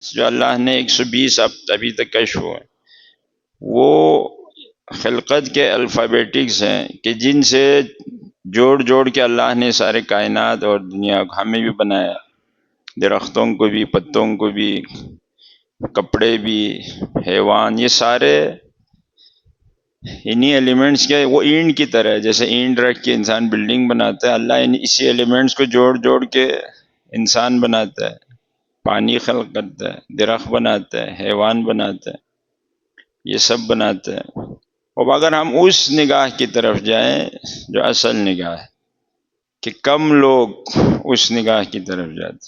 جو اللہ نے 120 ابھی تک کشف ہوئے، وہ خلقت کے الفابیٹکس ہیں کہ جن سے جوڑ جوڑ کے اللہ نے سارے کائنات اور دنیا کو ہمیں بھی بنایا، درختوں کو بھی، پتوں کو بھی، کپڑے بھی، حیوان، یہ سارے انہی ایلیمنٹس کے، وہ اینٹ کی طرح ہے، جیسے اینٹ رکھ کے انسان بلڈنگ بناتا ہے، اللہ اسی ایلیمنٹس کو جوڑ جوڑ کے انسان بناتا ہے، پانی خلق کرتا ہے، درخت بناتا ہے، حیوان بناتا ہے، یہ سب بناتا ہے۔ اب اگر ہم اس نگاہ کی طرف جائیں جو اصل نگاہ ہے، کہ کم لوگ اس نگاہ کی طرف جاتے،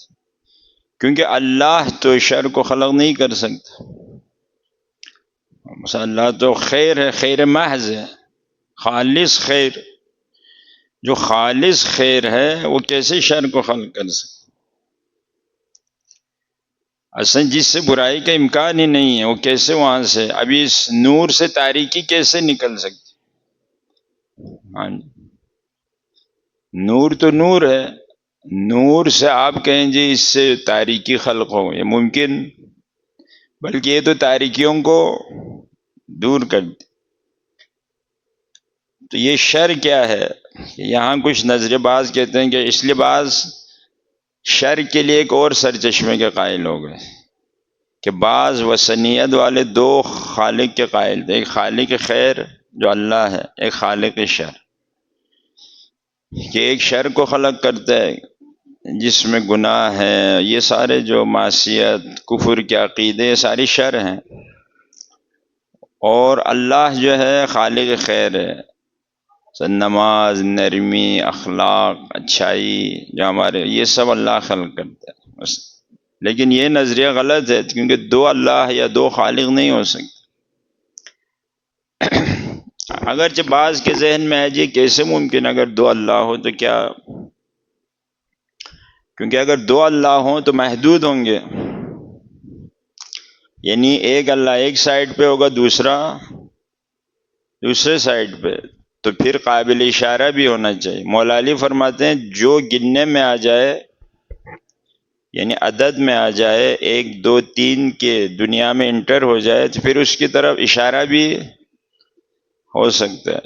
کیونکہ اللہ تو شر کو خلق نہیں کر سکتا، مثلا اللہ تو خیر ہے، خیر محض ہے، خالص خیر، جو خالص خیر ہے وہ کیسے شر کو خلق کر سکتا؟ اصلا جس سے برائی کا امکان ہی نہیں ہے، وہ کیسے وہاں سے، ابھی اس نور سے تاریکی کیسے نکل سکتی؟ ہاں جی، نور تو نور ہے، نور سے آپ کہیں جی اس سے تاریکی خلق ہو، یہ ممکن، بلکہ یہ تو تاریکیوں کو دور کر دے۔ تو یہ شر کیا ہے؟ یہاں کچھ نظر باز کہتے ہیں کہ اس لیے بعض شر کے لیے ایک اور سرچشمے کے قائل ہو گئے، کہ بعض وثنیت والے دو خالق کے قائل تھے، ایک خالق خیر جو اللہ ہے، ایک خالق شر، کہ ایک شر کو خلق کرتا ہے جس میں گناہ ہے، یہ سارے جو معصیت، کفر کے عقیدے، یہ ساری شر ہیں، اور اللہ جو ہے خالق خیر ہے، نماز، نرمی، اخلاق، اچھائی، جو ہمارے، یہ سب اللہ خلق کرتا ہے بس۔ لیکن یہ نظریہ غلط ہے، کیونکہ دو اللہ یا دو خالق نہیں ہو سکتے۔ اگرچہ بعض کے ذہن میں ہے جی کیسے ممکن اگر دو اللہ ہو تو کیا، کیونکہ اگر دو اللہ ہوں تو محدود ہوں گے، یعنی ایک اللہ ایک سائڈ پہ ہوگا، دوسرا دوسرے سائڈ پہ، تو پھر قابل اشارہ بھی ہونا چاہیے۔ مولا علی فرماتے ہیں جو گننے میں آ جائے، یعنی عدد میں آ جائے، ایک دو تین کے دنیا میں انٹر ہو جائے، تو پھر اس کی طرف اشارہ بھی ہو سکتا ہے،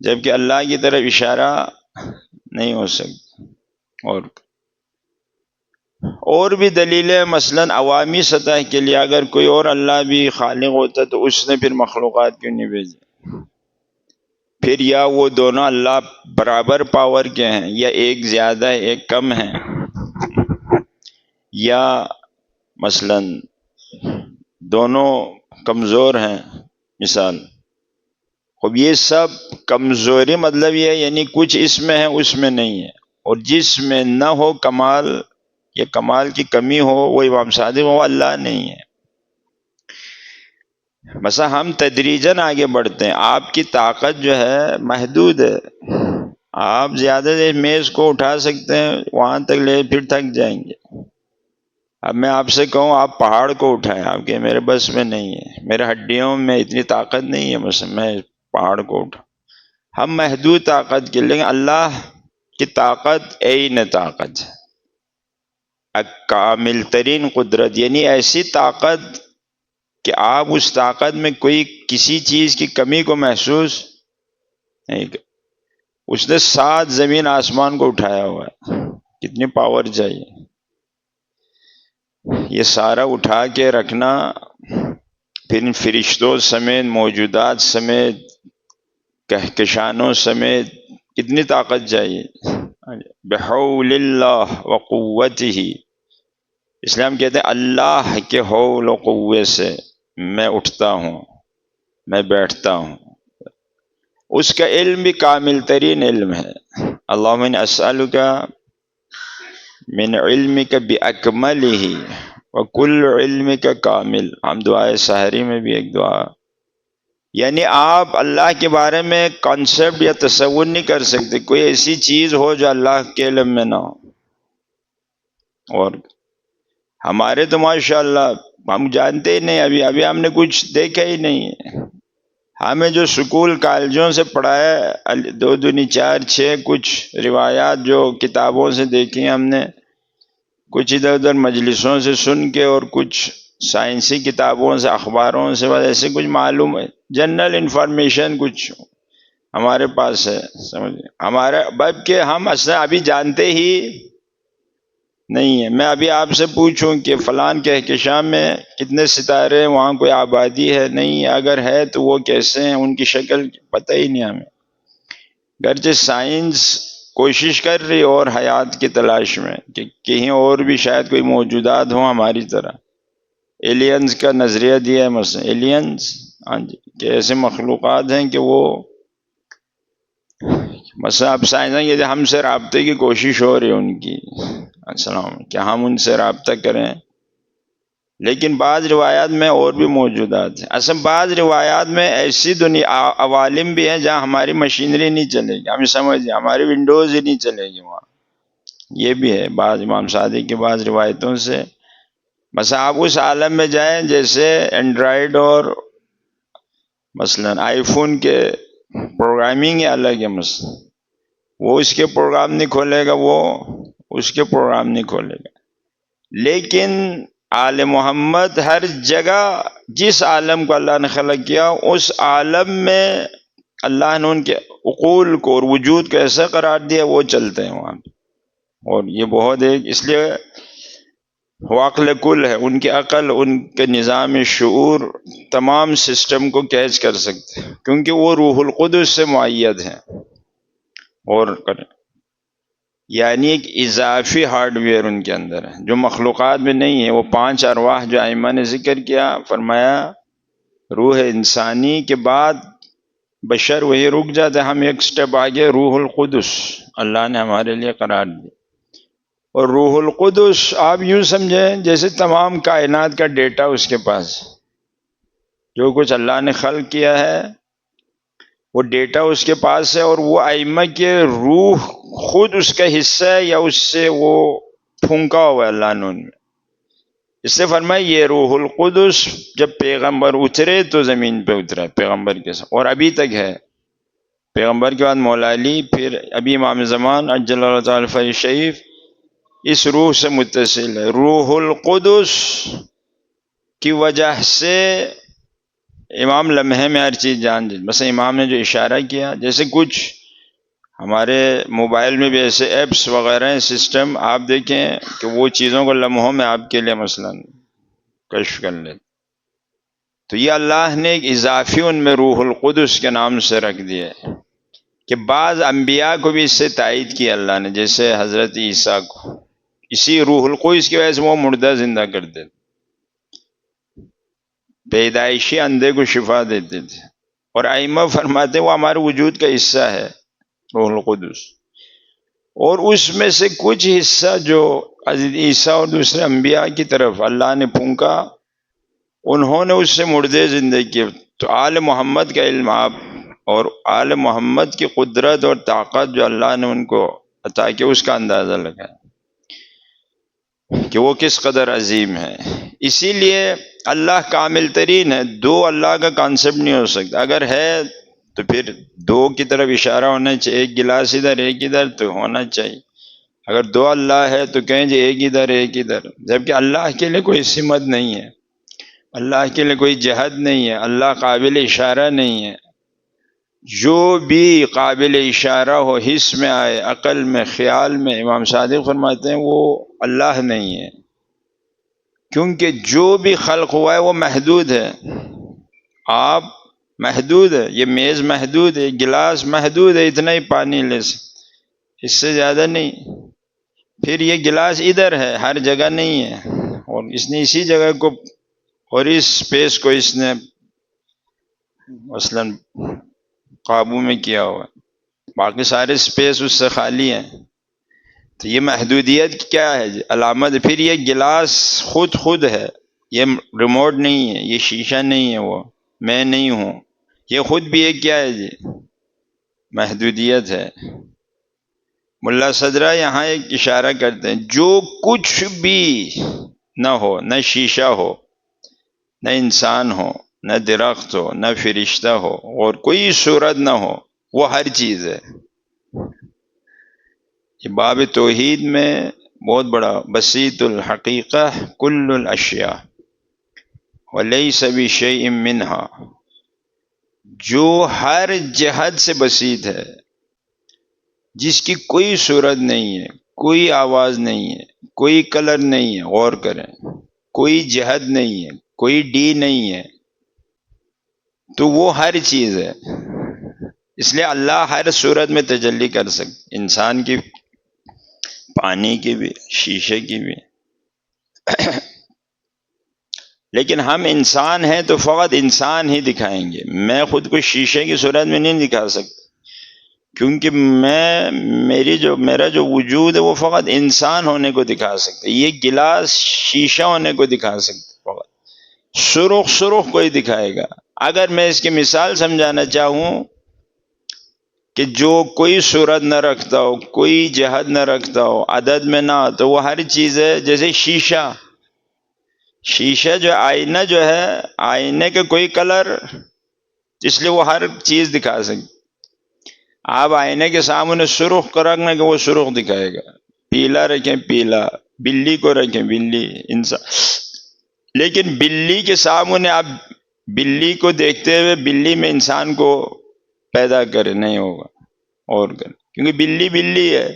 جبکہ اللہ کی طرف اشارہ نہیں ہو سکتا۔ اور بھی دلیلیں، مثلا عوامی سطح کے لیے اگر کوئی اور اللہ بھی خالق ہوتا تو اس نے پھر مخلوقات کیوں نہیں بھیجی؟ پھر یا وہ دونوں اللہ برابر پاور کے ہیں، یا ایک زیادہ ہے ایک کم ہے، یا مثلا دونوں کمزور ہیں، مثال۔ اب یہ سب کمزوری مطلب یہ ہے یعنی کچھ اس میں ہے اس میں نہیں ہے، اور جس میں نہ ہو کمال یا کمال کی کمی ہو، وہ امام صادق وہ اللہ نہیں ہے۔ مثلا ہم تدریجاً آگے بڑھتے ہیں، آپ کی طاقت جو ہے محدود ہے، آپ زیادہ دیر میز کو اٹھا سکتے ہیں، وہاں تک لے پھر تھک جائیں گے۔ اب میں آپ سے کہوں آپ پہاڑ کو اٹھائیں، آپ کہ میرے بس میں نہیں ہے، میرے ہڈیوں میں اتنی طاقت نہیں ہے، مثلا میں پہاڑ کو اٹھا، ہم محدود طاقت کے، لیکن اللہ کی طاقت عین طاقت ہے، کامل ترین قدرت، یعنی ایسی طاقت کہ آپ اس طاقت میں کوئی کسی چیز کی کمی کو محسوس نہیں کر۔ اس نے 7 زمین آسمان کو اٹھایا ہوا ہے، کتنی پاور چاہیے یہ سارا اٹھا کے رکھنا، پھر ان فرشتوں سمیت، موجودات سمیت، کہکشانوں سمیت کتنی طاقت چاہیے؟ بحول اللہ وقوتہ، اسلام کہتے ہیں اللہ کے حول و قوت سے میں اٹھتا ہوں، میں بیٹھتا ہوں۔ اس کا علم بھی کامل ترین علم ہے۔ اللہم انی اسألک من علمک باکملہ وکل علمک کامل، ہم دعائے سحری میں بھی ایک دعا، یعنی آپ اللہ کے بارے میں کانسیپٹ یا تصور نہیں کر سکتے کوئی ایسی چیز ہو جو اللہ کے علم میں نہ ہو۔ اور ہمارے تو ماشاءاللہ ہم جانتے ہی نہیں، ابھی ہم نے کچھ دیکھا ہی نہیں ہے، ہمیں جو سکول کالجوں سے پڑھایا 2 دونی 4 6 کچھ روایات جو کتابوں سے دیکھی ہم نے، کچھ ادھر ادھر مجلسوں سے سن کے اور کچھ سائنسی کتابوں سے اخباروں سے بس ایسے کچھ معلوم ہے، جنرل انفارمیشن کچھ ہمارے پاس ہے، سمجھے ہمارا، بلکہ ہم اصلا ابھی جانتے ہی نہیں ہے۔ میں ابھی آپ سے پوچھوں کہ فلان کہکشاں میں کتنے ستارے ہیں، وہاں کوئی آبادی ہے نہیں ہے، اگر ہے تو وہ کیسے ہیں، ان کی شکل پتہ ہی نہیں ہمیں، گرچہ سائنس کوشش کر رہی اور حیات کی تلاش میں کہ کہیں اور بھی شاید کوئی موجودات ہوں ہماری طرح۔ ایلینز کا نظریہ دیا ہے مثلا، ایلینز، ہاں جی، کہ ایسے مخلوقات ہیں کہ وہ مثلا اب سائنس یہ ہم سے رابطے کی کوشش ہو رہی ہے ان کی، السلام، کہ ہم ان سے رابطہ کریں، لیکن بعض روایات میں اور بھی موجودات ہیں۔ اصل بعض روایات میں ایسی دنیا عوالم بھی ہیں جہاں ہماری مشینری نہیں چلے گی، ہم سمجھیں ہماری ونڈوز ہی نہیں چلے گی وہاں، یہ بھی ہے بعض امام صادق کی بعض روایتوں سے۔ مثلا آپ اس عالم میں جائیں جیسے اینڈرائڈ اور مثلا آئی فون کے پروگرامنگ الگ ہے، مثلا وہ اس کے پروگرام نہیں کھولے گا، وہ اس کے پروگرام نہیں کھولے گا، لیکن آل محمد ہر جگہ جس عالم کو اللہ نے خلق کیا اس عالم میں اللہ نے ان کے عقول کو اور وجود کو ایسا قرار دیا وہ چلتے ہیں وہاں پہ۔ اور یہ بہت ایک اس لیے وہ عقل کل ہے، ان کی عقل، ان کے نظام شعور تمام سسٹم کو کیچ کر سکتے ہیں، کیونکہ وہ روح القدس سے معید ہیں اور کریں، یعنی ایک اضافی ہارڈ ویئر ان کے اندر ہے جو مخلوقات میں نہیں ہے۔ وہ 5 ارواح جو ائمہ نے ذکر کیا، فرمایا روح انسانی کے بعد بشر وہی رک جاتا ہے، ہم ایک سٹیپ آگے روح القدس اللہ نے ہمارے لیے قرار دی۔ اور روح القدس آپ یوں سمجھیں جیسے تمام کائنات کا ڈیٹا اس کے پاس، جو کچھ اللہ نے خلق کیا ہے وہ ڈیٹا اس کے پاس ہے، اور وہ ائمہ کے روح خود اس کا حصہ ہے یا اس سے وہ پھونکا ہوا ہے اللہ نے ان میں۔ اس سے فرمایا یہ روح القدس جب پیغمبر اترے تو زمین پہ اترا پیغمبر کے ساتھ، اور ابھی تک ہے، پیغمبر کے بعد مولا علی، پھر ابھی امام زمان عجل اللہ تعالی فرج شریف اس روح سے متصل ہے۔ روح القدس کی وجہ سے امام لمحے میں ہر چیز جان جائے، مثلا امام نے جو اشارہ کیا، جیسے کچھ ہمارے موبائل میں بھی ایسے ایپس وغیرہ ہیں سسٹم، آپ دیکھیں کہ وہ چیزوں کو لمحوں میں آپ کے لیے مثلا کشف کر لے، تو یہ اللہ نے ایک اضافی ان میں روح القدس کے نام سے رکھ دیا ہے، کہ بعض انبیاء کو بھی اس سے تائید کیا اللہ نے، جیسے حضرت عیسیٰ کو اسی روح القدس کی وجہ سے وہ مردہ زندہ کر دیتے، پیدائشی اندھے کو شفا دیتے تھے، اور ائمہ فرماتے ہیں وہ ہمارے وجود کا حصہ ہے روح القدس، اور اس میں سے کچھ حصہ جو حضرت عیسیٰ اور دوسرے انبیاء کی طرف اللہ نے پھونکا، انہوں نے اس سے مردے زندہ کیے۔ تو آل محمد کا علم آپ اور آل محمد کی قدرت اور طاقت جو اللہ نے ان کو عطا کی، اس کا اندازہ لگائیں کہ وہ کس قدر عظیم ہے۔ اسی لیے اللہ کامل ترین ہے، دو اللہ کا کانسیپٹ نہیں ہو سکتا، اگر ہے تو پھر دو کی طرف اشارہ ہونا چاہیے، ایک گلاس ادھر ایک ادھر تو ہونا چاہیے، اگر دو اللہ ہے تو کہیں جی ایک ادھر ایک ادھر، جبکہ اللہ کے لیے کوئی سمت نہیں ہے، اللہ کے لیے کوئی جہد نہیں ہے، اللہ قابل اشارہ نہیں ہے، جو بھی قابل اشارہ ہو، حس میں آئے، عقل میں، خیال میں، امام صادق فرماتے ہیں وہ اللہ نہیں ہے، کیونکہ جو بھی خلق ہوا ہے وہ محدود ہے، آپ محدود ہے، یہ میز محدود ہے، گلاس محدود ہے، اتنا ہی پانی لے سکتے، اس سے زیادہ نہیں، پھر یہ گلاس ادھر ہے، ہر جگہ نہیں ہے، اور اس نے اسی جگہ کو اور اس سپیس کو اس نے مثلا قابو میں کیا ہوا ہے، باقی سارے سپیس اس سے خالی ہیں، تو یہ محدودیت کیا ہے جی؟ علامت۔ پھر یہ گلاس خود ہے، یہ ریموٹ نہیں ہے، یہ شیشہ نہیں ہے، وہ میں نہیں ہوں، یہ خود بھی ایک کیا ہے جی؟ محدودیت ہے۔ ملا صدرہ یہاں ایک اشارہ کرتے ہیں، جو کچھ بھی نہ ہو، نہ شیشہ ہو، نہ انسان ہو، نہ درخت ہو، نہ فرشتہ ہو، اور کوئی صورت نہ ہو، وہ ہر چیز ہے۔ یہ باب توحید میں بہت بڑا، بسیط الحقیقہ کل الاشیاء ولیس بشیء منہا، جو ہر جہت سے بسیط ہے، جس کی کوئی صورت نہیں ہے، کوئی آواز نہیں ہے، کوئی کلر نہیں ہے، غور کریں، کوئی جہت نہیں ہے، کوئی ڈی نہیں ہے، تو وہ ہر چیز ہے۔ اس لیے اللہ ہر صورت میں تجلی کر سکتے، انسان کی، پانی کی بھی، شیشے کی بھی، لیکن ہم انسان ہیں تو فقط انسان ہی دکھائیں گے۔ میں خود کو شیشے کی صورت میں نہیں دکھا سکتا، کیونکہ میرا جو وجود ہے وہ فقط انسان ہونے کو دکھا سکتا ہے، یہ گلاس شیشہ ہونے کو دکھا سکتا، فقط سرخ سرخ کوئی دکھائے گا۔ اگر میں اس کی مثال سمجھانا چاہوں کہ جو کوئی صورت نہ رکھتا ہو، کوئی جہت نہ رکھتا ہو، عدد میں نہ، تو وہ ہر چیز ہے، جیسے شیشہ، شیشہ جو آئینہ جو ہے، آئینے کے کوئی کلر، اس لیے وہ ہر چیز دکھا سکتے۔ آپ آئینے کے سامنے سرخ کو رکھنا کہ وہ سرخ دکھائے گا، پیلا رکھیں پیلا، بلی کو رکھیں بلی، انسان، لیکن بلی کے سامنے آپ بلی کو دیکھتے ہوئے بلی میں انسان کو پیدا کرے نہیں ہوگا، اور کرے، کیونکہ بلی بلی ہے،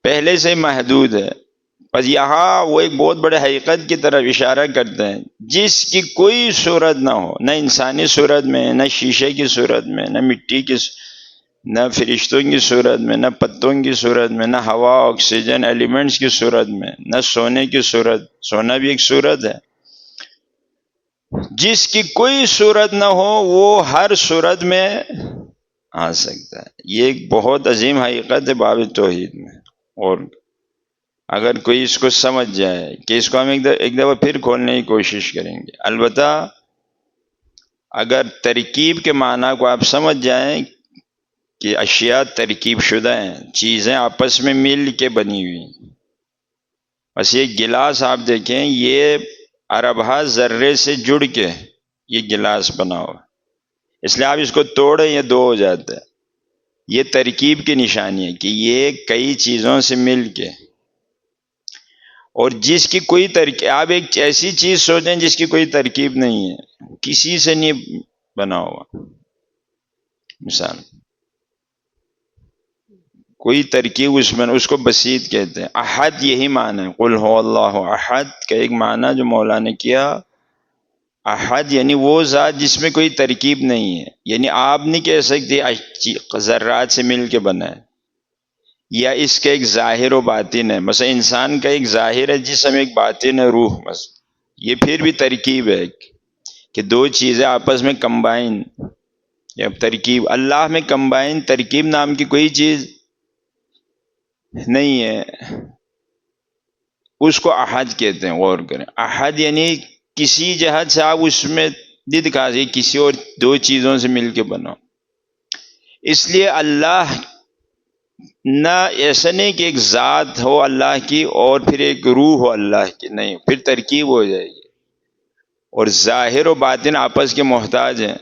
پہلے سے محدود ہے۔ بس یہاں وہ ایک بہت بڑے حقیقت کی طرف اشارہ کرتے ہیں، جس کی کوئی صورت نہ ہو، نہ انسانی صورت میں، نہ شیشے کی صورت میں، نہ مٹی کی، نہ فرشتوں کی صورت میں، نہ پتوں کی صورت میں، نہ ہوا آکسیجن ایلیمنٹس کی صورت میں، نہ سونے کی صورت، سونا بھی ایک صورت ہے، جس کی کوئی صورت نہ ہو وہ ہر صورت میں آ سکتا ہے۔ یہ ایک بہت عظیم حقیقت ہے باب توحید میں، اور اگر کوئی اس کو سمجھ جائے کہ اس کو ہم ایک دفعہ پھر کھولنے کی کوشش کریں گے، البتہ اگر ترکیب کے معنی کو آپ سمجھ جائیں کہ اشیاء ترکیب شدہ ہیں، چیزیں آپس میں مل کے بنی ہوئی، بس یہ گلاس آپ دیکھیں، یہ اربہ ذرے سے جڑ کے یہ گلاس بنا ہوا، اس لیے آپ اس کو توڑیں یہ دو ہو جاتا ہے۔ یہ ترکیب کی نشانی ہے کہ یہ کئی چیزوں سے مل کے، اور جس کی کوئی ترکیب، آپ ایک ایسی چیز سوچیں جس کی کوئی ترکیب نہیں ہے، کسی سے نہیں بنا ہوا، مثال کوئی ترکیب اس میں، اس کو بسیط کہتے ہیں۔ احد یہی معنی ہے، قل هو اللہ احد کا ایک معنی جو مولا نے کیا، احد یعنی وہ ذات جس میں کوئی ترکیب نہیں ہے، یعنی آپ نہیں کہہ سکتے ذرات سے مل کے بنا ہے، یا اس کا ایک ظاہر و باطن ہے، مثلا انسان کا ایک ظاہر ہے، جسم ایک باطن ہے، روح، بس یہ پھر بھی ترکیب ہے کہ دو چیزیں آپس میں کمبائن یا ترکیب۔ اللہ میں کمبائن ترکیب نام کی کوئی چیز نہیں ہے، اس کو احد کہتے ہیں، غور کریں۔ احد یعنی کسی جہت سے آپ اس میں نہیں دکھا سکتے کسی اور دو چیزوں سے مل کے بنا۔ اس لیے اللہ نہ ایسا نہیں کہ ایک ذات ہو اللہ کی اور پھر ایک روح ہو اللہ کی، نہیں، پھر ترکیب ہو جائے گی، اور ظاہر و باطن آپس کے محتاج ہیں،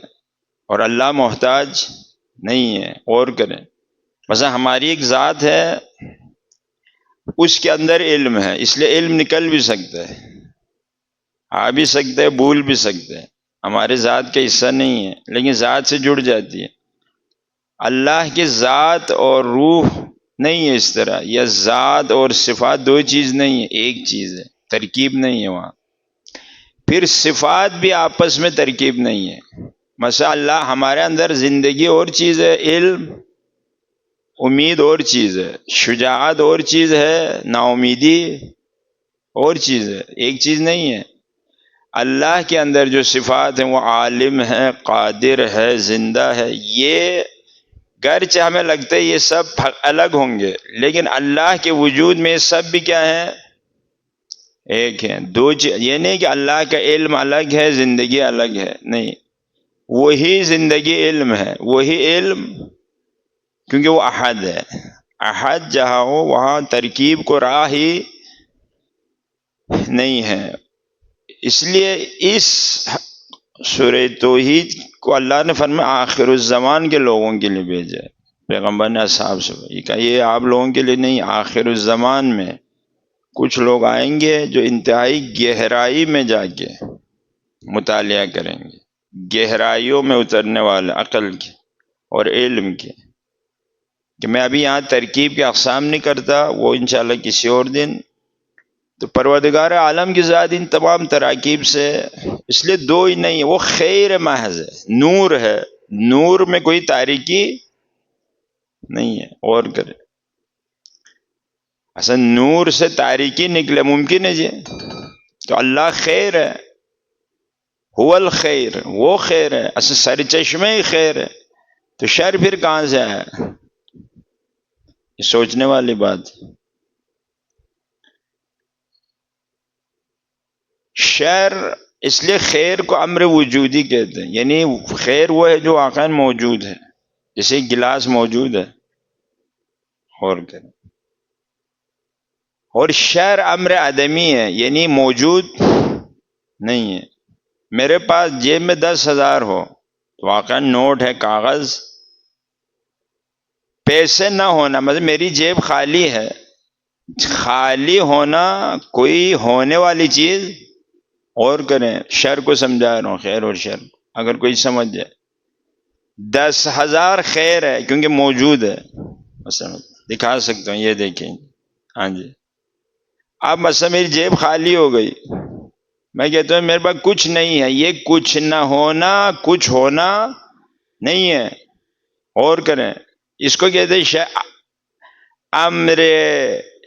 اور اللہ محتاج نہیں ہے، غور کریں۔ مثلا ہماری ایک ذات ہے، اس کے اندر علم ہے، اس لیے علم نکل بھی سکتا ہے، آ بھی سکتا ہے، بھول بھی سکتا ہے، ہمارے ذات کا حصہ نہیں ہے، لیکن ذات سے جڑ جاتی ہے۔ اللہ کی ذات اور روح نہیں ہے اس طرح، یا ذات اور صفات دو چیز نہیں ہے، ایک چیز ہے، ترکیب نہیں ہے وہاں۔ پھر صفات بھی آپس میں ترکیب نہیں ہے، مثلا اللہ ہمارے اندر زندگی اور چیز ہے، علم، امید اور چیز ہے، شجاعت اور چیز ہے، نا امیدی اور چیز ہے، ایک چیز نہیں ہے۔ اللہ کے اندر جو صفات ہیں وہ عالم ہے، قادر ہے، زندہ ہے، یہ گرچہ ہمیں لگتا ہے یہ سب الگ ہوں گے، لیکن اللہ کے وجود میں سب بھی کیا ہیں؟ ایک ہیں، دو چیز، یہ نہیں کہ اللہ کا علم الگ ہے زندگی الگ ہے، نہیں، وہی زندگی علم ہے، وہی علم، کیونکہ وہ احد ہے۔ احد جہاں ہو وہاں ترکیب کو راہ ہی نہیں ہے۔ اس لیے اس سورہ توحید کو اللہ نے فرمایا آخر الزمان کے لوگوں کے لیے بھیجا ہے، پیغمبر نے اصحاب سے یہ کہا یہ آپ لوگوں کے لیے نہیں، آخر الزمان میں کچھ لوگ آئیں گے جو انتہائی گہرائی میں جا کے مطالعہ کریں گے، گہرائیوں میں اترنے والے عقل کے اور علم کے، کہ میں ابھی یہاں ترکیب کے اقسام نہیں کرتا، وہ انشاءاللہ کسی اور دن۔ تو پروردگار عالم کی ذات ان تمام تراکیب سے، اس لیے دو ہی نہیں ہے، وہ خیر محض ہے، نور ہے، نور میں کوئی تاریکی نہیں ہے۔ اور کرے اصل نور سے تاریکی نکلے ممکن ہے جی؟ تو اللہ خیر ہے، هو الخیر، وہ خیر ہے، اصل سر چشمے ہی خیر ہے، تو شر پھر کہاں سے آیا؟ یہ سوچنے والی بات۔ شر اس لیے خیر کو امر وجودی کہتے ہیں، یعنی خیر وہ ہے جو واقعا موجود ہے، جیسے گلاس موجود ہے۔ اور کریں، اور شر امر عدمی ہے، یعنی موجود نہیں ہے۔ میرے پاس جیب میں 10,000 ہو، واقعا نوٹ ہے، کاغذ، پیسے نہ ہونا مطلب میری جیب خالی ہے۔ خالی ہونا کوئی ہونے والی چیز، اور کریں شر کو سمجھا رہا ہوں، خیر اور شر اگر کوئی سمجھ جائے۔ 10,000 خیر ہے کیونکہ موجود ہے، مثلا دکھا سکتا ہوں، یہ دیکھیں، ہاں جی۔ اب مثلا میری جیب خالی ہو گئی، میں کہتا ہوں میرے پاس کچھ نہیں ہے، یہ کچھ نہ ہونا کچھ ہونا نہیں ہے۔ اور کریں، اس کو کہتے ہیں امر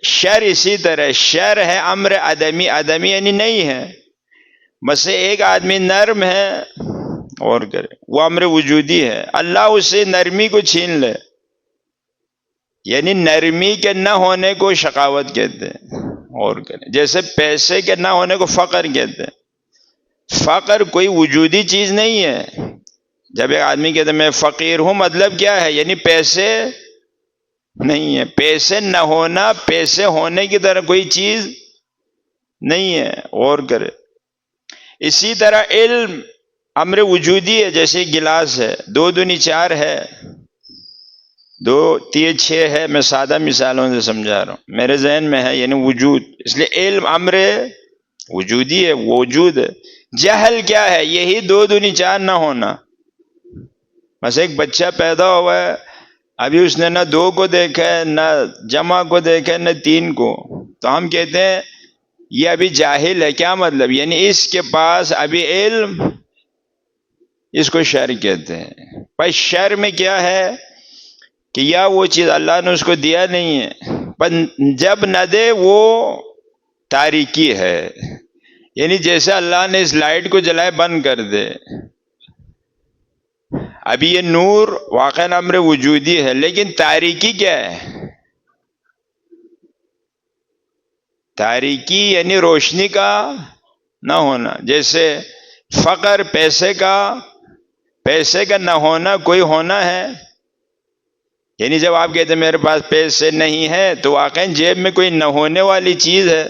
شر۔ اسی طرح شر ہے امر عدمی، عدمی یعنی نہیں ہے۔ بس ایک آدمی نرم ہے، اور کرے وہ امر وجودی ہے، اللہ اسے نرمی کو چھین لے، یعنی نرمی کے نہ ہونے کو شقاوت کہتے ہیں۔ اور کرے جیسے پیسے کے نہ ہونے کو فقر کہتے ہیں۔ فقر کوئی وجودی چیز نہیں ہے۔ جب ایک آدمی کہتے ہیں میں فقیر ہوں، مطلب کیا ہے؟ یعنی پیسے نہیں ہے۔ پیسے نہ ہونا پیسے ہونے کی طرح کوئی چیز نہیں ہے۔ اور کرے اسی طرح علم امر وجودی ہے، جیسے گلاس ہے، 2 دونی 4 ہے، 2 3 6 ہے، میں سادہ مثالوں سے سمجھا رہا ہوں، میرے ذہن میں ہے، یعنی وجود، اس لیے علم امر وجودی ہے، وجود ہے۔ جہل کیا ہے؟ یہی 2 دونی 4 نہ ہونا۔ بس ایک بچہ پیدا ہوا ہے، ابھی اس نے نہ 2 کو دیکھا ہے، نہ جمع کو دیکھا ہے، نہ 3 کو، تو ہم کہتے ہیں یہ ابھی جاہل ہے۔ کیا مطلب؟ یعنی اس کے پاس ابھی علم، اس کو شر کہتے ہیں۔ پر شر میں کیا ہے کہ یا وہ چیز اللہ نے اس کو دیا نہیں ہے، پر جب نہ دے وہ تاریکی ہے، یعنی جیسے اللہ نے اس لائٹ کو جلائے بند کر دے، ابھی یہ نور واقعا امر وجودی ہے، لیکن تاریکی کیا ہے؟ تاریکی یعنی روشنی کا نہ ہونا۔ جیسے فقر پیسے کا نہ ہونا کوئی ہونا ہے، یعنی جب آپ کہتے ہیں میرے پاس پیسے نہیں ہے، تو واقعا جیب میں کوئی نہ ہونے والی چیز ہے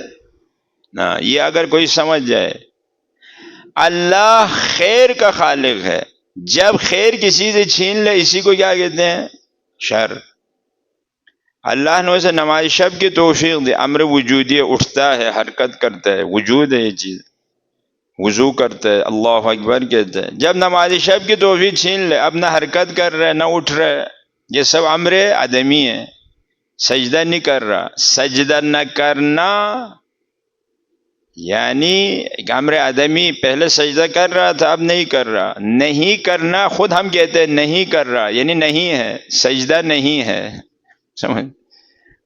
نا، یہ اگر کوئی سمجھ جائے۔ اللہ خیر کا خالق ہے، جب خیر کسی سے چھین لے، اسی کو کیا کہتے ہیں؟ شر۔ اللہ نے اسے نماز شب کی توفیق دی، امر وجودی ہے، اٹھتا ہے، حرکت کرتا ہے، وجود ہے یہ چیز، وضو کرتا ہے، اللہ اکبر کہتا ہے۔ جب نماز شب کی توفیق چھین لے، اب نہ حرکت کر رہے، نہ اٹھ رہے، یہ سب امر عدمی ہے۔ سجدہ نہیں کر رہا، سجدہ نہ کرنا یعنی امر عدمی، پہلے سجدہ کر رہا تھا اب نہیں کر رہا۔ نہیں کرنا خود ہم کہتے ہیں نہیں کر رہا، یعنی نہیں ہے، سجدہ نہیں ہے، سمجھ؟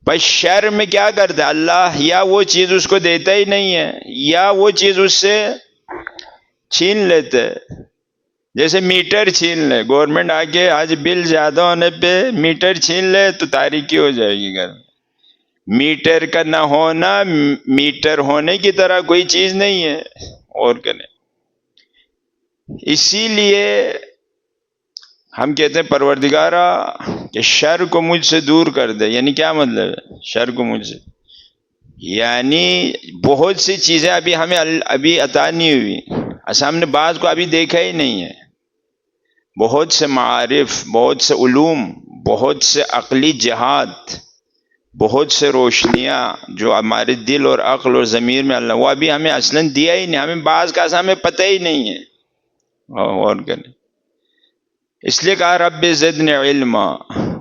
بس شر میں کیا کرتا ہے اللہ؟ یا وہ چیز اس کو دیتا ہی نہیں ہے، یا وہ چیز اس سے چھین لیتے، جیسے میٹر چھین لے، گورنمنٹ آ کے آج بل زیادہ ہونے پہ میٹر چھین لے تو تاریکی ہو جائے گی گھر۔ میٹر کا نہ ہونا میٹر ہونے کی طرح کوئی چیز نہیں ہے۔ اور کریں، اسی لیے ہم کہتے ہیں پروردگارا کہ شر کو مجھ سے دور کر دے، یعنی کیا مطلب ہے شر کو مجھ سے؟ یعنی بہت سی چیزیں ابھی ہمیں ابھی عطا نہیں ہوئی، اصل ہم نے بعض کو ابھی دیکھا ہی نہیں ہے، بہت سے معارف، بہت سے علوم، بہت سے عقلی جہاد بہت سے روشنیاں جو ہمارے دل اور عقل اور ضمیر میں اللہ، وہ ابھی ہمیں اصلاً دیا ہی نہیں، ہمیں بعض کا ہمیں پتہ ہی نہیں ہے. اور کریں، اس لیے کہا رب زدنی علما.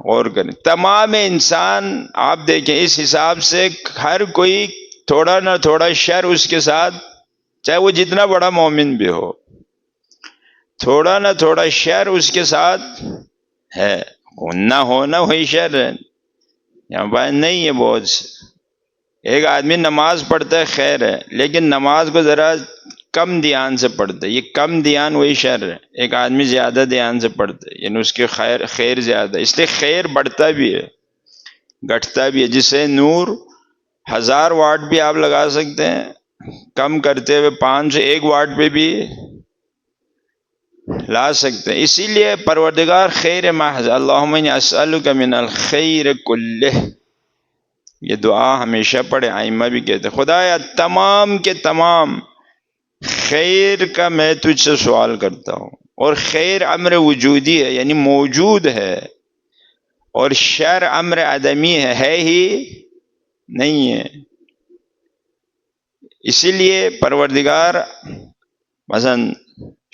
اور کریں، تمام انسان آپ دیکھیں اس حساب سے ہر کوئی تھوڑا نہ تھوڑا شر اس کے ساتھ، چاہے وہ جتنا بڑا مومن بھی ہو، تھوڑا نہ تھوڑا شر اس کے ساتھ ہے. نہ ہونا وہی شر ہے. یہاں بات نہیں ہے بہت سے. ایک آدمی نماز پڑھتا ہے خیر ہے، لیکن نماز کو ذرا کم دھیان سے پڑھتا ہے، یہ کم دھیان وہی شر ہے. ایک آدمی زیادہ دھیان سے پڑھتا ہے، یعنی اس کے خیر زیادہ ہے. اس لیے خیر بڑھتا بھی ہے گھٹتا بھی ہے. جسے نور 1000 واٹ بھی آپ لگا سکتے ہیں، کم کرتے ہوئے 5 سے 1 واٹ پہ بھی لا سکتے ہیں. اسی لیے پروردگار خیر محض، اللہم انی اسألک من الخیر کلہ، یہ دعا ہمیشہ پڑھے. آئمہ بھی کہتے ہیں خدایا تمام کے تمام خیر کا میں تجھ سے سوال کرتا ہوں. اور خیر امر وجودی ہے، یعنی موجود ہے، اور شر امر عدمی ہے ہی نہیں ہے. اسی لیے پروردگار مثلا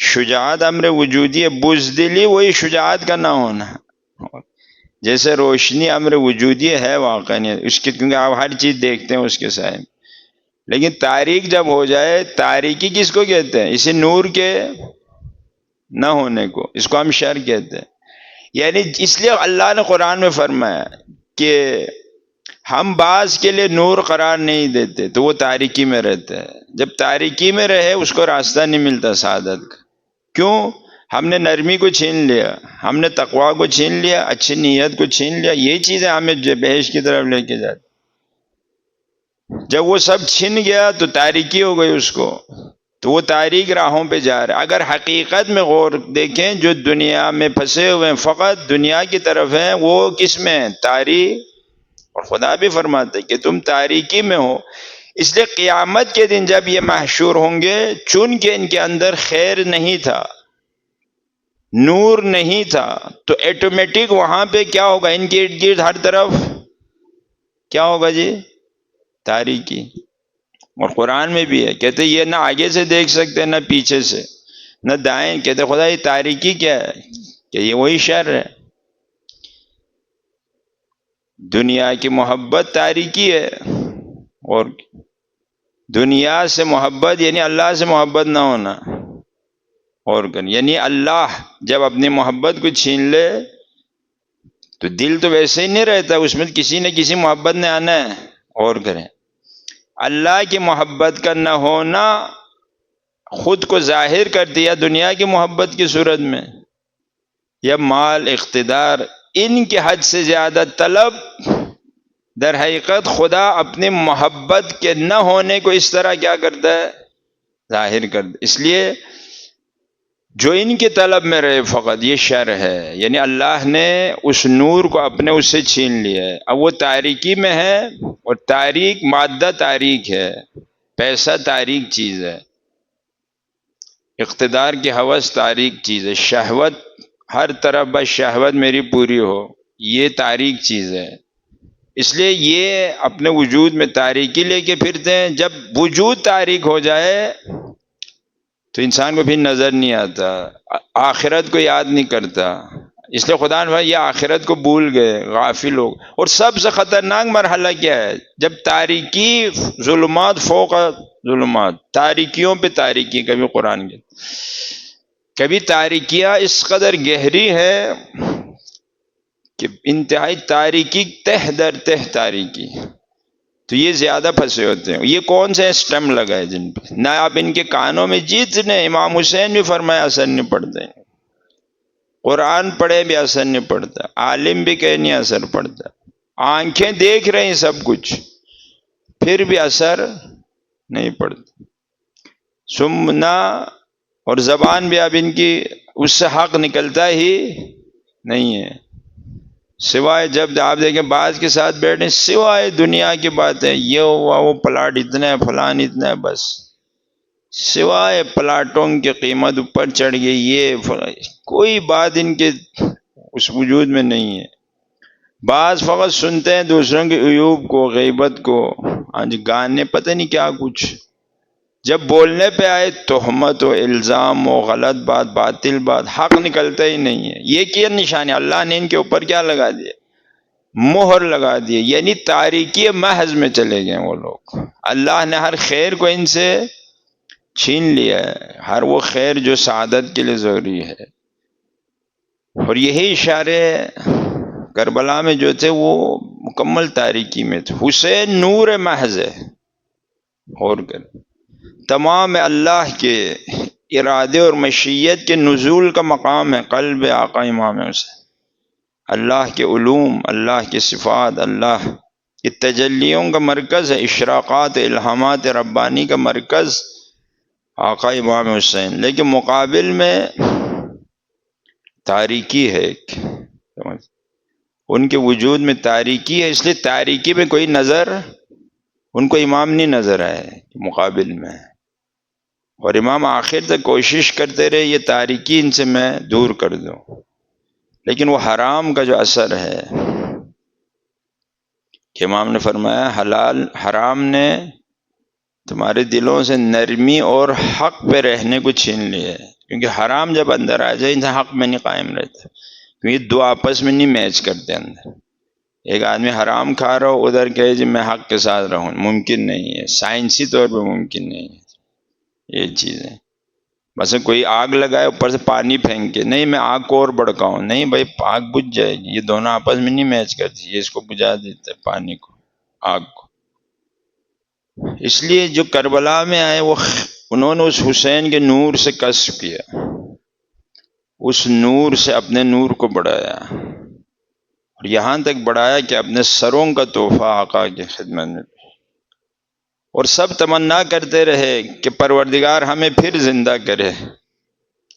شجاعت امر وجودی ہے، بزدلی وہی شجاعت کا نہ ہونا. جیسے روشنی امر وجودی ہے واقعا اس کی، کیونکہ آپ ہر چیز دیکھتے ہیں اس کے سائے میں. لیکن تاریک جب ہو جائے، تاریکی کس کو کہتے ہیں؟ اسی نور کے نہ ہونے کو، اس کو ہم شر کہتے ہیں. یعنی اس لیے اللہ نے قرآن میں فرمایا کہ ہم بعض کے لیے نور قرار نہیں دیتے تو وہ تاریکی میں رہتا ہے. جب تاریکی میں رہے اس کو راستہ نہیں ملتا سعادت کا. کیوں؟ ہم نے نرمی کو چھین لیا، ہم نے تقوی کو چھین لیا، اچھی نیت کو چھین لیا. یہ چیزیں ہمیں بہشت کی طرف لے کے جاتی. جب وہ سب چھن گیا تو تاریکی ہو گئی اس کو، تو وہ تاریک راہوں پہ جا رہا ہے. اگر حقیقت میں غور دیکھیں، جو دنیا میں پھنسے ہوئے ہیں فقط دنیا کی طرف ہیں، وہ کس میں ہیں؟ تاریک. اور خدا بھی فرماتے کہ تم تاریکی میں ہو. اس لیے قیامت کے دن جب یہ محشور ہوں گے، چون کہ ان کے اندر خیر نہیں تھا، نور نہیں تھا، تو ایٹومیٹک وہاں پہ کیا ہوگا؟ ان کے ارد گرد ہر طرف کیا ہوگا جی؟ تاریکی. اور قرآن میں بھی ہے، کہتے یہ نہ آگے سے دیکھ سکتے نہ پیچھے سے نہ دائیں. کہتے خدا یہ تاریکی کیا ہے؟ کہ یہ وہی شر ہے. دنیا کی محبت تاریکی ہے، اور دنیا سے محبت یعنی اللہ سے محبت نہ ہونا. اور یعنی اللہ جب اپنی محبت کو چھین لے تو دل تو ویسے ہی نہیں رہتا، اس میں کسی نہ کسی محبت نے آنا ہے. اور کریں، اللہ کی محبت کا نہ ہونا خود کو ظاہر کر دیا دنیا کی محبت کی صورت میں، یا مال، اقتدار، ان کے حد سے زیادہ طلب. در حقیقت خدا اپنی محبت کے نہ ہونے کو اس طرح کیا کرتا ہے؟ ظاہر کر دے. اس لیے جو ان کی طلب میں رہے فقط یہ شر ہے، یعنی اللہ نے اس نور کو اپنے اس سے چھین لیا ہے. اب وہ تاریکی میں ہے، اور تاریک مادہ تاریک ہے، پیسہ تاریک چیز ہے، اقتدار کی ہوس تاریک چیز ہے، شہوت ہر طرف بس شہوت میری پوری ہو، یہ تاریک چیز ہے. اس لیے یہ اپنے وجود میں تاریکی لے کے پھرتے ہیں. جب وجود تاریک ہو جائے تو انسان کو بھی نظر نہیں آتا، آخرت کو یاد نہیں کرتا. اس لیے خدا نے یہ آخرت کو بھول گئے، غافل لوگ. اور سب سے خطرناک مرحلہ کیا ہے؟ جب تاریکی، ظلمات فوق ظلمات، تاریکیوں پہ تاریکی. کبھی قرآن کے کبھی تاریکیاں اس قدر گہری ہے کہ انتہائی تاریکی، تہ در تہ تاریکی. تو یہ زیادہ پھنسے ہوتے ہیں. یہ کون سے اسٹم لگا ہے جن پہ نہ آپ ان کے کانوں میں جتنے، امام حسین بھی فرمایا اثر نہیں پڑتے، قرآن پڑھے بھی اثر نہیں پڑتا، عالم بھی کہیں نہیں اثر پڑتا، آنکھیں دیکھ رہی ہیں سب کچھ پھر بھی اثر نہیں پڑتا. سمنا، اور زبان بھی اب ان کی اس سے حق نکلتا ہی نہیں ہے. سوائے جب آپ دیکھیں بعض کے ساتھ بیٹھیں، سوائے دنیا کی باتیں، یہ ہوا، وہ پلاٹ اتنا ہے، فلان اتنا ہے، بس سوائے پلاٹوں کی قیمت اوپر چڑھ گئی، یہ کوئی بات ان کے اس وجود میں نہیں ہے. بعض فقط سنتے ہیں دوسروں کے عیوب کو، غیبت کو، ہاں جی گانے، پتہ نہیں کیا کچھ، جب بولنے پہ آئے تہمت و الزام و غلط بات، باطل بات، حق نکلتا ہی نہیں ہے۔ یہ کیا نشانی، اللہ نے ان کے اوپر کیا لگا دیا؟ مہر لگا دی، یعنی تاریکی محض میں چلے گئے وہ لوگ۔ اللہ نے ہر خیر کو ان سے چھین لیا ہے، ہر وہ خیر جو سعادت کے لیے ضروری ہے۔ اور یہی اشارے کربلا میں جو تھے وہ مکمل تاریکی میں تھے۔ حسین نور محض ہے، اور کر تمام اللہ کے ارادے اور مشیت کے نزول کا مقام ہے قلب آقا امام حسین۔ اللہ کے علوم، اللہ کی صفات، اللہ کی تجلیوں کا مرکز ہے، اشراقات الہامات ربانی کا مرکز آقا امام حسین، لیکن مقابل میں تاریکی ہے ایک، ان کے وجود میں تاریکی ہے، اس لیے تاریکی میں کوئی نظر ان کو امام نہیں نظر آئے مقابل میں، اور امام آخر تک کوشش کرتے رہے یہ تاریکی ان سے میں دور کر دوں، لیکن وہ حرام کا جو اثر ہے کہ امام نے فرمایا حلال حرام نے تمہارے دلوں سے نرمی اور حق پہ رہنے کو چھین لیا ہے، کیونکہ حرام جب اندر آ جائے انسان حق میں نہیں قائم رہتا، کیونکہ دو آپس میں نہیں میچ کرتے اندر۔ ایک آدمی حرام کھا رہا ہو ادھر کہے جی میں حق کے ساتھ رہوں، ممکن نہیں ہے، سائنسی طور پہ ممکن نہیں ہے یہ چیزیں۔ مثلا کوئی آگ لگائے اوپر سے پانی پھینک کے، نہیں میں آگ کو اور بڑکاؤں، نہیں بھائی آگ بجھ جائے گی، یہ دونوں آپس میں نہیں میچ کرتی، یہ اس کو بجھا دیتا ہے پانی کو، آگ کو۔ اس لیے جو کربلا میں آئے وہ انہوں نے اس حسین کے نور سے کسب کیا، اس نور سے اپنے نور کو بڑھایا، اور یہاں تک بڑھایا کہ اپنے سروں کا تحفہ آقا کی خدمت میں، اور سب تمنا کرتے رہے کہ پروردگار ہمیں پھر زندہ کرے،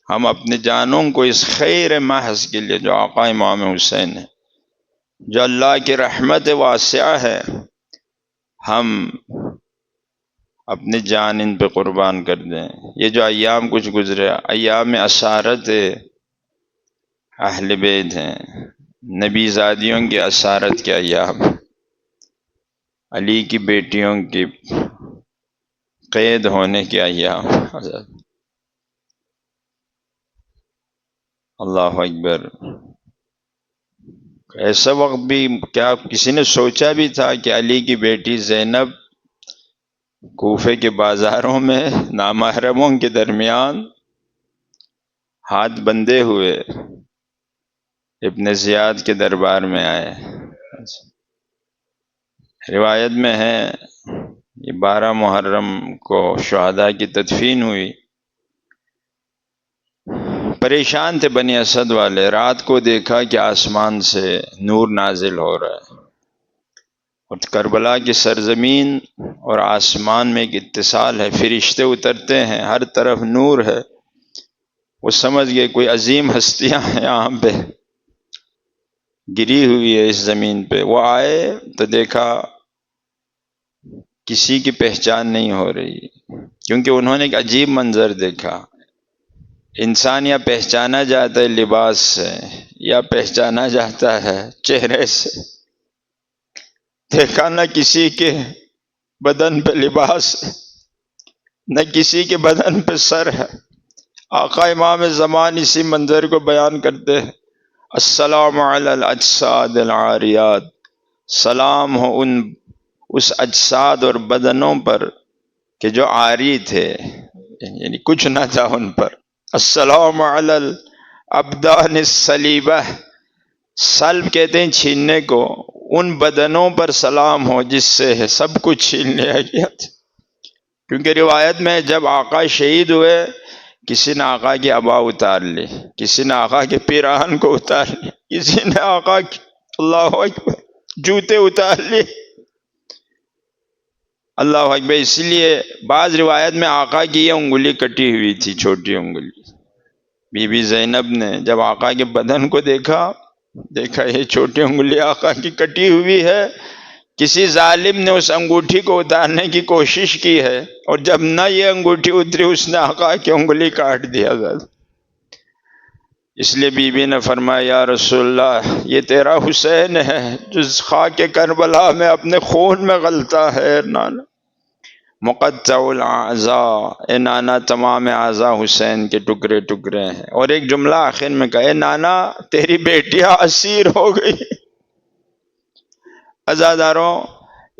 ہم اپنے جانوں کو اس خیر محض کے لیے جو آقا امام حسین ہے، جو اللہ کی رحمت واسعہ ہے، ہم اپنی جان ان پہ قربان کر دیں۔ یہ جو ایام کچھ گزرے، ایام اسارت اہل بیت ہیں، نبی زادیوں کی اسارت کے ایام، علی کی بیٹیوں کی قید ہونے کے ایام، اللہ اکبر۔ ایسا وقت بھی کیا کسی نے سوچا بھی تھا کہ علی کی بیٹی زینب کوفے کے بازاروں میں نامحرموں کے درمیان ہاتھ بندھے ہوئے ابن زیاد کے دربار میں آئے؟ روایت میں ہے یہ 12 محرم کو شہداء کی تدفین ہوئی، پریشان تھے بنی اسد والے، رات کو دیکھا کہ آسمان سے نور نازل ہو رہا ہے، اور کربلا کی سرزمین اور آسمان میں ایک اتصال ہے، فرشتے اترتے ہیں، ہر طرف نور ہے، وہ سمجھ گئے کوئی عظیم ہستیاں ہیں یہاں پہ گری ہوئی ہے اس زمین پہ۔ وہ آئے تو دیکھا کسی کی پہچان نہیں ہو رہی، کیونکہ انہوں نے ایک عجیب منظر دیکھا، انسان یا پہچانا جاتا ہے لباس سے یا پہچانا جاتا ہے چہرے سے، دیکھا نہ کسی کے بدن پہ لباس ہے، نہ کسی کے بدن پہ سر ہے۔ آقا امام زمان اسی منظر کو بیان کرتے ہیں، السلام علی الاجساد العاریات، سلام ہو اس اجساد اور بدنوں پر کہ جو عاری تھے، یعنی کچھ نہ تھا ان پر۔ السلام علی الابدان الصلیبہ، سلب کہتے ہیں چھیننے کو، ان بدنوں پر سلام ہو جس سے سب کچھ چھین لیا گیا تھا۔ کیونکہ روایت میں جب آقا شہید ہوئے کسی نے آقا کی عبا اتار لی، کسی نے آقا کے پیراہن کو اتار لی، کسی نے آقا کی اللہ اکبر جوتے اتار لی، اللہ اکبر۔ اس لیے بعض روایت میں آقا کی یہ انگلی کٹی ہوئی تھی، چھوٹی انگلی۔ بی بی زینب نے جب آقا کے بدن کو دیکھا یہ چھوٹی انگلی آقا کی کٹی ہوئی ہے، کسی ظالم نے اس انگوٹھی کو اتارنے کی کوشش کی ہے، اور جب نہ یہ انگوٹھی اتری اس نے آقا کی انگلی کاٹ دیا۔ اس لیے بی بی نے فرمایا یا رسول اللہ یہ تیرا حسین ہے جو خاک کربلا میں اپنے خون میں غلتا ہے نانا، مقطع الاعضاء، اے نانا تمام اعضاء حسین کے ٹکڑے ٹکڑے ہیں۔ اور ایک جملہ آخر میں کہا اے نانا تیری بیٹیاں اسیر ہو گئی۔ عزاداروں،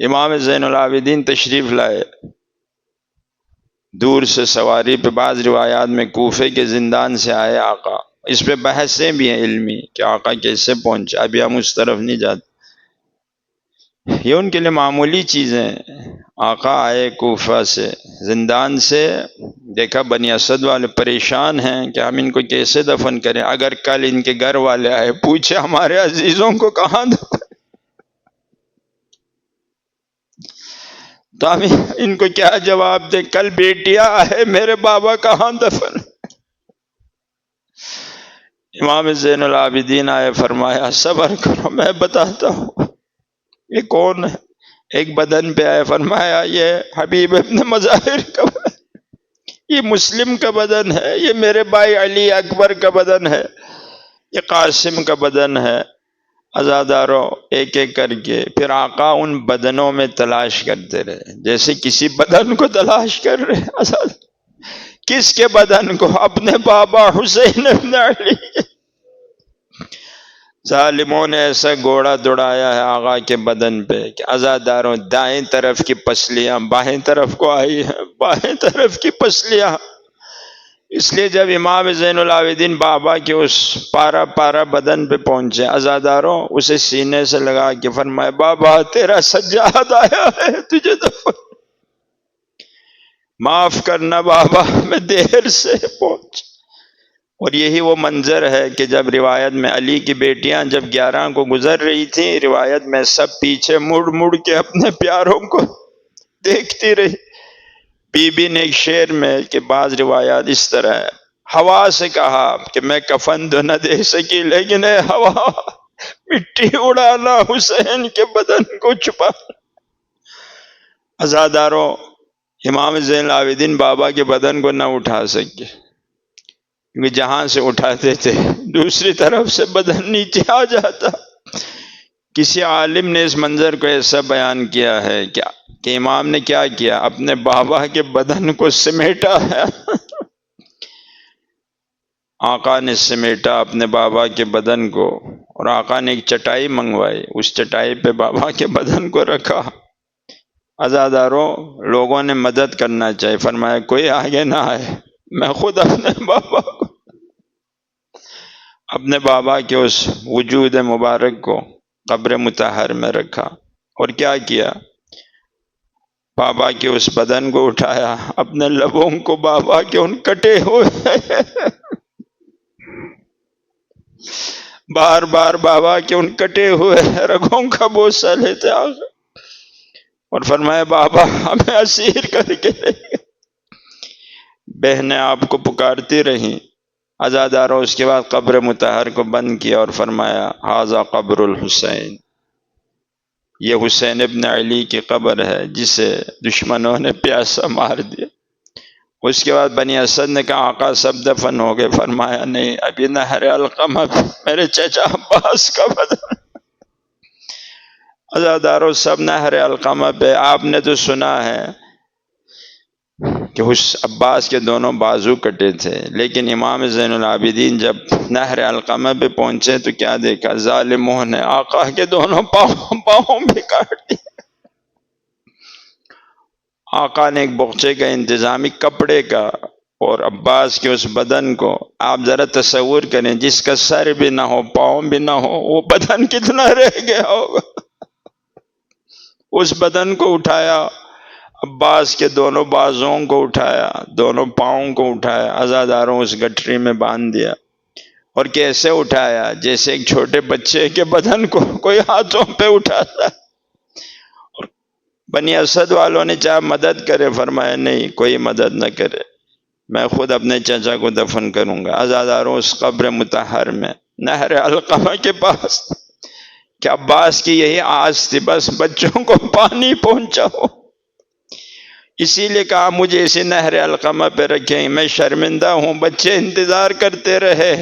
امام زین العابدین تشریف لائے دور سے سواری پہ، بعض روایات میں کوفے کے زندان سے آئے آقا۔ اس پہ بحثیں بھی ہیں علمی کہ آقا کیسے پہنچے، ابھی ہم اس طرف نہیں جاتے، یہ ان کے لیے معمولی چیزیں۔ آقا آئے کوفہ سے، زندان سے، دیکھا بنی اسد والے پریشان ہیں کہ ہم ان کو کیسے دفن کریں، اگر کل ان کے گھر والے آئے پوچھے ہمارے عزیزوں کو کہاں دفن، تو ہم ان کو کیا جواب دیں، کل بیٹیاں آئے میرے بابا کہاں دفن۔ امام زین العابدین آئے، فرمایا صبر کرو میں بتاتا ہوں یہ کون ہے۔ ایک بدن پہ آئے، فرمایا یہ حبیب ابن مظاہر کا بدن، یہ مسلم کا بدن ہے، یہ میرے بھائی علی اکبر کا بدن ہے، یہ قاسم کا بدن ہے۔ عزاداروں ایک ایک کر کے پھر آقا ان بدنوں میں تلاش کرتے رہے، جیسے کسی بدن کو تلاش کر رہے۔ عزاد کس کے بدن کو؟ اپنے بابا حسین ابن علی کے۔ ظالموں نے ایسا گھوڑا دوڑایا ہے آقا کے بدن پہ کہ عزاداروں دائیں طرف کی پسلیاں بائیں طرف کو آئی ہیں، بائیں طرف کی پسلیاں۔ اس لیے جب امام زین العابدین بابا کے اس پارا پارا بدن پہ پہنچے، عزاداروں اسے سینے سے لگا کے فرمائے بابا تیرا سجاد آیا ہے تجھے دفن، معاف کرنا بابا میں دیر سے پہنچ۔ اور یہی وہ منظر ہے کہ جب روایت میں علی کی بیٹیاں جب 11 کو گزر رہی تھیں، روایت میں سب پیچھے مڑ مڑ کے اپنے پیاروں کو دیکھتی رہی۔ بی بی نے ایک شعر میں کہ بعض روایات اس طرح ہے، ہوا سے کہا کہ میں کفن تو نہ دے سکی لیکن اے ہوا مٹی اڑانا حسین کے بدن کو چھپا۔ عزاداروں امام زین العابدین بابا کے بدن کو نہ اٹھا سکے کیونکہ جہاں سے اٹھاتے تھے دوسری طرف سے بدن نیچے آ جاتا۔ کسی عالم نے اس منظر کو ایسا بیان کیا ہے کہ امام نے کیا کیا، اپنے بابا کے بدن کو سمیٹا ہے۔ آقا نے سمیٹا اپنے بابا کے بدن کو، اور آقا نے ایک چٹائی منگوائی، اس چٹائی پہ بابا کے بدن کو رکھا۔ عزاداروں لوگوں نے مدد کرنا چاہیے، فرمایا کوئی آگے نہ آئے، میں خود اپنے بابا کے اس وجود مبارک کو قبر مطہر میں رکھا۔ اور کیا کیا، بابا کے اس بدن کو اٹھایا، اپنے لبوں کو بابا کے ان کٹے ہوئے بار بار بابا کے ان کٹے ہوئے رگوں کا بوسہ لیتے آگے، اور فرمایا بابا ہمیں اسیر کر کے لے گئے۔ بہنیں آپ کو پکارتی رہیں۔ عزاداروں اس کے بعد قبر مطہر کو بند کیا اور فرمایا ھذا قبر الحسین، یہ حسین ابن علی کی قبر ہے جسے دشمنوں نے پیاسا مار دیا۔ اس کے بعد بنی اسد نے کہا آقا سب دفن ہو گئے، فرمایا نہیں، ابھی نہر القمہ میرے چچا عباس کا بدن۔ عزاداروں سب نہر القمہ پہ، آپ نے تو سنا ہے کہ اس عباس کے دونوں بازو کٹے تھے، لیکن امام زین العابدین جب نہر القمہ پہ پہنچے تو کیا دیکھا، ظالموں نے آقا کے دونوں پاؤں بھی کاٹ دیے۔ آقا نے ایک بغچے کا انتظامی کپڑے کا اور عباس کے اس بدن کو، آپ ذرا تصور کریں جس کا سر بھی نہ ہو پاؤں بھی نہ ہو وہ بدن کتنا رہ گیا ہوگا۔ اس بدن کو اٹھایا، عباس کے دونوں بازوں کو اٹھایا، دونوں پاؤں کو اٹھایا، عزاداروں اس گٹری میں باندھ دیا۔ اور کیسے اٹھایا، جیسے ایک چھوٹے بچے کے بدن کو کوئی ہاتھوں پہ اٹھاتا۔ بنی اسد والوں نے چاہا مدد کرے، فرمایا نہیں کوئی مدد نہ کرے، میں خود اپنے چچا کو دفن کروں گا۔ عزاداروں اس قبر مطہر میں نہر القمہ کے پاس کہ عباس کی یہی آس تھی، بس بچوں کو پانی پہنچاؤ، اسی لیے کہا مجھے اسی نہر القمہ پہ رکھیں، میں شرمندہ ہوں، بچے انتظار کرتے رہے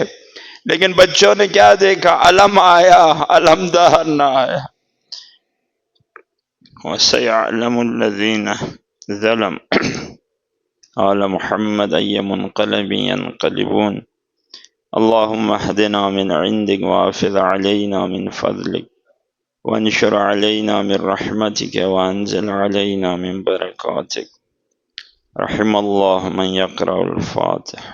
لیکن بچوں نے کیا دیکھا؟ علم آیا، علمدار نہ آیا۔ وَسَيَعْلَمُ الَّذِينَ ظَلَمُوا قال محمد أي منقلب ينقلبون اللهم اهدنا من عندك وافض علينا من فضلك وانشر علينا من رحمتك وانزل علينا من بركاتك رحم الله من يقرأ الفاتح۔